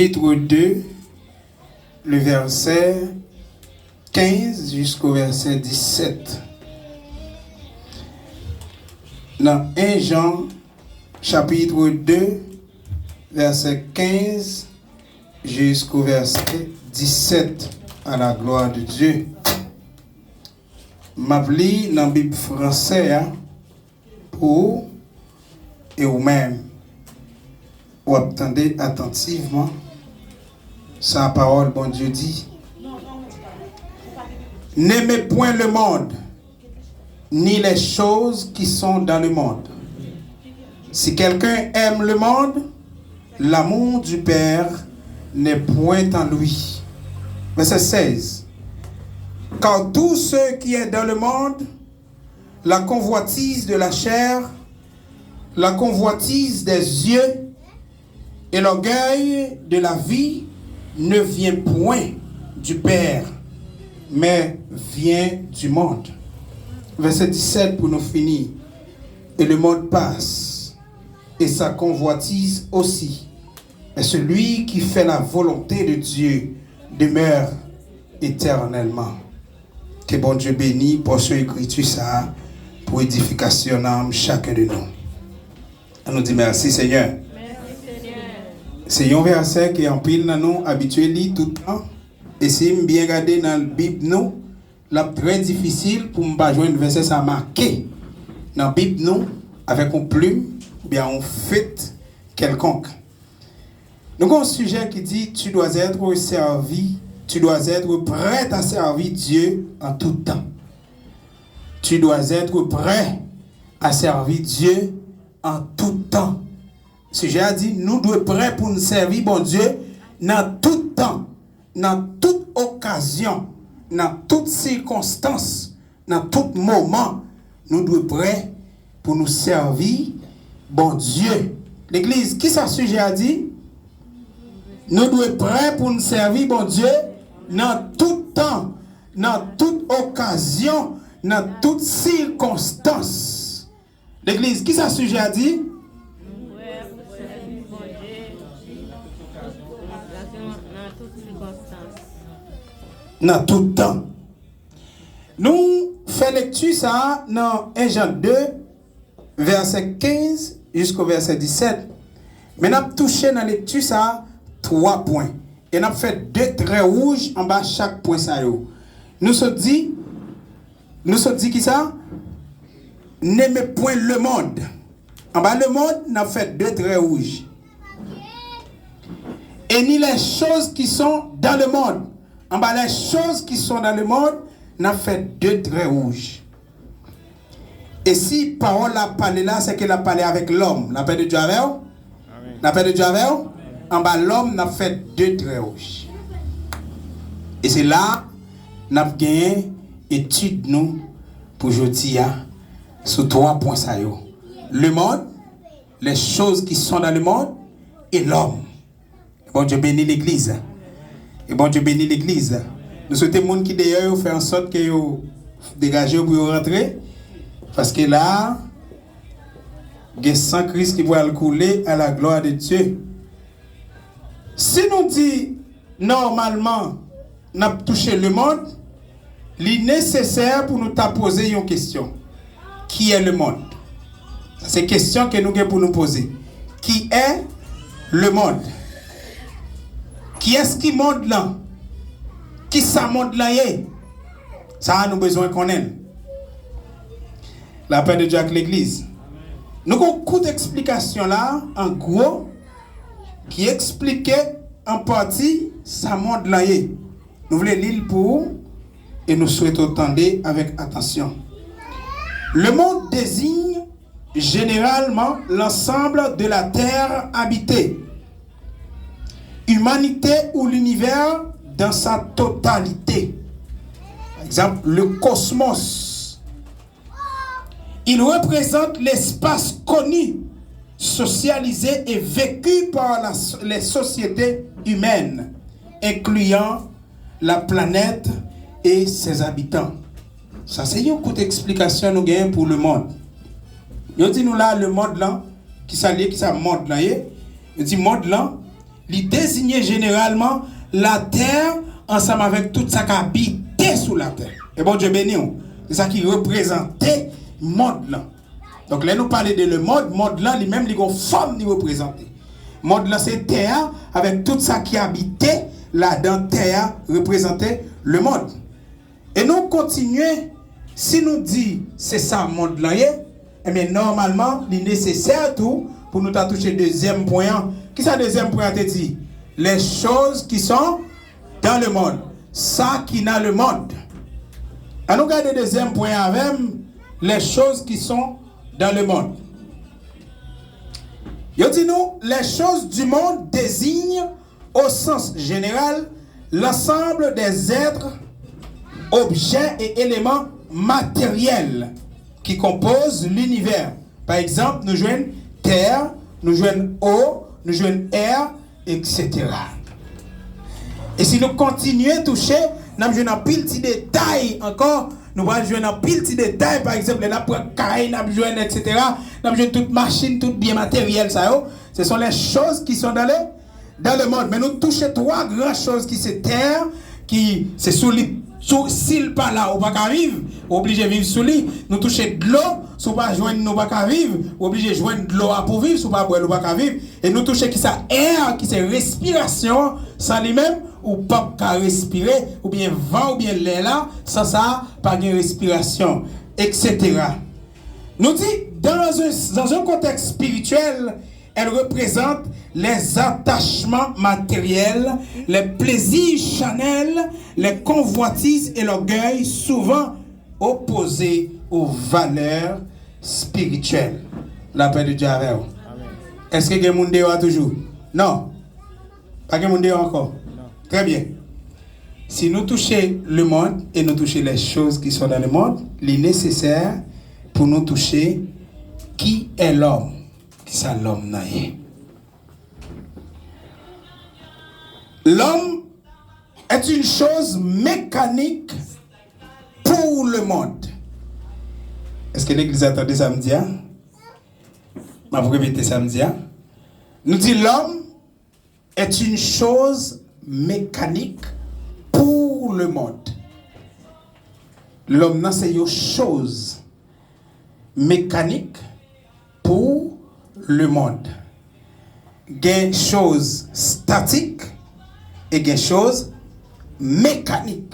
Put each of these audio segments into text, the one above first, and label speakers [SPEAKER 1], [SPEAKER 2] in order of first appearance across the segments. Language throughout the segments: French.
[SPEAKER 1] chapitre 2, le verset 15 jusqu'au verset 17. Dans 1 Jean, chapitre 2, verset 15 jusqu'au verset 17, à la gloire de Dieu. M'appli dans la Bible française pour et vous-même. Ou attendez attentivement sa parole, bon Dieu dit. N'aimez point le monde, ni les choses qui sont dans le monde. Si quelqu'un aime le monde, l'amour du Père n'est point en lui. Verset 16. Car tout ce qui est dans le monde, la convoitise de la chair, la convoitise des yeux et l'orgueil de la vie ne vient point du Père, mais vient du monde. Verset 17 pour nous finir. Et le monde passe, et sa convoitise aussi. Et celui qui fait la volonté de Dieu demeure éternellement. Que bon Dieu bénisse pour ce écriture ça, pour édification d'âme chacun de nous. On nous dit merci Seigneur. C'est un verset qui est en pile dans nous, habitué lire tout le temps. Et si je bien regarder dans la Bible, nous, c'est très difficile pour ne pas joindre un verset ça marqué. Dans la Bible, nous, avec une plume, ou bien un fait quelconque. Nous avons un sujet qui dit tu dois être servi, tu dois être prêt à servir Dieu en tout temps. Tu dois être prêt à servir Dieu en tout temps. Ce sujet a dit, nous devons être prêts pour nous servir, bon Dieu, dans tout temps, dans toute occasion, dans toutes circonstances, dans tout moment, nous devons être prêts pour nous servir, bon Dieu. L'Église, qui ce sujet a dit? Nous devons être prêts pour nous servir, bon Dieu, dans tout temps, dans toute occasion, dans toutes circonstances. L'Église, qui ce sujet a dit? Dans tout temps. Nous faisons lecture ça dans 1 Jean 2, verset 15 jusqu'au verset 17. Mais nous avons touché dans la lecture ça 3 points. Et nous avons fait 2 traits rouges en bas chaque point ça. Nous sommes dit qui ça? N'aimez point le monde. En bas le monde, nous avons fait 2 traits rouges. Et ni les choses qui sont dans le monde. En bas, les choses qui sont dans le monde, n'a fait 2 traits rouges. Et si parole a parlé là, c'est qu'elle a parlé avec l'homme. La paix de Dieu avec vous? La paix de Dieu avec vous? En bas, l'homme n'a fait 2 traits rouges. Et c'est là, n'a gagné étude nous pour aujourd'hui sur 3 points ça yo. Le monde, les choses qui sont dans le monde et l'homme. Bon Dieu bénit l'église. Et bon Dieu bénit l'église. Nous souhaitons les gens qui d'ailleurs fait en sorte que vous dégagez pour rentrer. Parce que là, il y a sang Christ qui va couler à la gloire de Dieu. Si nous disons normalement, nous avons touché le monde, il est nécessaire pour nous poser une question. Qui est le monde? C'est une question que nous avons pour nous poser. Qui est le monde? Qui est-ce qui monde là? Qui ça monde là est? Ça a nous besoin qu'on aime. La paix de Dieu avec l'église. Nous avons beaucoup d'explications là, en gros, qui expliquait en partie ça monde là est. Nous voulons lire pour et nous souhaitons entendre avec attention. Le monde désigne généralement l'ensemble de la terre habitée. Humanité ou l'univers dans sa totalité. Par exemple, le cosmos. Il représente l'espace connu, socialisé et vécu par les sociétés humaines, incluant la planète et ses habitants. Ça, c'est une courte explication nous gagnons pour le monde. Nous disons là, le monde là, qui s'allie, qui ça monde là, nous disons monde là, il désignait généralement la terre ensemble avec tout ça qui habitait sous la terre. Et bon Dieu béni, c'est ça qui représentait le monde là. Donc là nous parlons de le monde là lui-même il a une forme de représenter. Monde là c'est terre avec tout ça qui habitait là dans terre représentait le monde. Et nous continuons si nous dit c'est ça monde là et bien normalement il est nécessaire tout pour nous toucher deuxième point. Qui ça deuxième point te dit? Les choses qui sont dans le monde. Ça qui n'a le monde. À nous regarder deuxième point avec les choses qui sont dans le monde. Yo dit nous, les choses du monde désignent au sens général l'ensemble des êtres, objets et éléments matériels qui composent l'univers. Par exemple, nous jouons terre, nous jouons eau, nous jouons air, etc. Et si nous continuons à toucher, nous jouons un pile de détails encore. Nous allons jouer un pile de détails, par exemple, nous avons carré, nous jouons, etc. Nous jouons toute machine, tout bien matériel. Ça, ce sont les choses qui sont dans le monde. Mais nous touchons trois grandes choses qui c'est terre, qui c'est sous l'île. S'il pas là, ou pas qu'à vivre, obligé de vivre sous lui. Nous touchons de l'eau, si on pas joindre, nous pas qu'à vivre, obligé de joindre de l'eau pour vivre, si on pas boire, nous pas qu'à vivre. Et nous touchons qui ça air, qui c'est respiration, sans lui-même, ou pas qu'à respirer, ou bien vent, ou bien l'air là, sans ça, pas de respiration, etc. Nous dit, dans un contexte spirituel, elle représente les attachements matériels, les plaisirs charnels, les convoitises et l'orgueil, souvent opposés aux valeurs spirituelles. La paix de Dieu avec vous. Est-ce que vous avez toujours? Non. Pas que vous avez encore? Non. Très bien. Si nous touchons le monde et nous touchons les choses qui sont dans le monde, il est nécessaire pour nous toucher qui est l'homme. Qui ça l'homme naïe? L'homme est une chose mécanique pour le monde. Est-ce que l'église attendait samedi? Je vais vous répéter samedi. Nous dit l'homme est une chose mécanique pour le monde. L'homme, c'est une chose mécanique pour le monde. Il y a une chose statique et il y a une chose mécanique.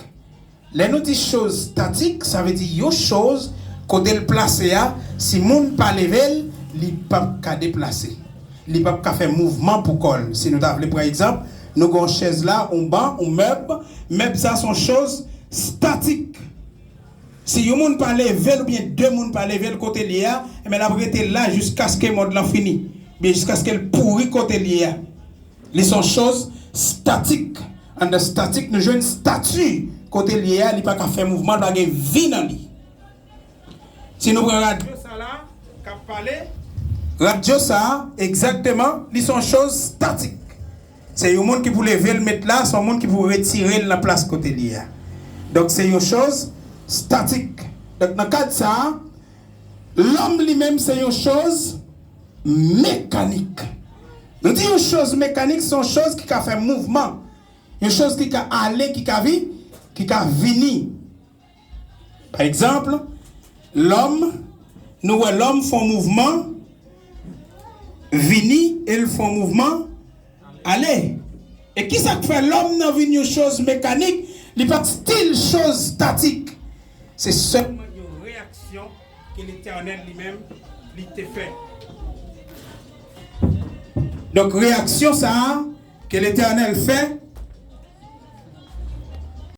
[SPEAKER 1] Les nous dit chose statique, ça veut dire une chose côté le placer si moun pas lever, il pas qu'à déplacer. Il pas qu'à faire mouvement pour coller. Si nous avons par exemple, nous avons une chaise là, un banc, un meuble ça sont choses statiques. Si un moun pas lever ou bien deux moun pas lever le côté lié, mais la rester là jusqu'à ce que le monde l'a fini, bien jusqu'à ce qu'elle pourrit côté lié. Les sont choses statiques. En statique, nous jouons une statue côté lié, il pas qu'à faire mouvement, il pas qu'à vie dans lui. Si nous prenons radio ça là, qu'a parlé, radio ça exactement, ils sont choses statiques. C'est un monde qui pour lever le mettre là, c'est un monde qui pour retirer la place côté lié. Donc c'est une chose statique. Donc dans le cas de ça, l'homme lui-même c'est une chose mécanique. Nous disons une chose mécanique, c'est une chose qui a fait mouvement. Une chose qui a allé, qui a vu, qui a venu. Par exemple, l'homme, l'homme fait un mouvement, vini, et il fait un mouvement, aller. Et qui ça fait l'homme dans une chose mécanique, il n'est pas style chose statique. C'est seulement une réaction que l'Éternel lui-même lui fait. Donc réaction ça que l'Éternel fait,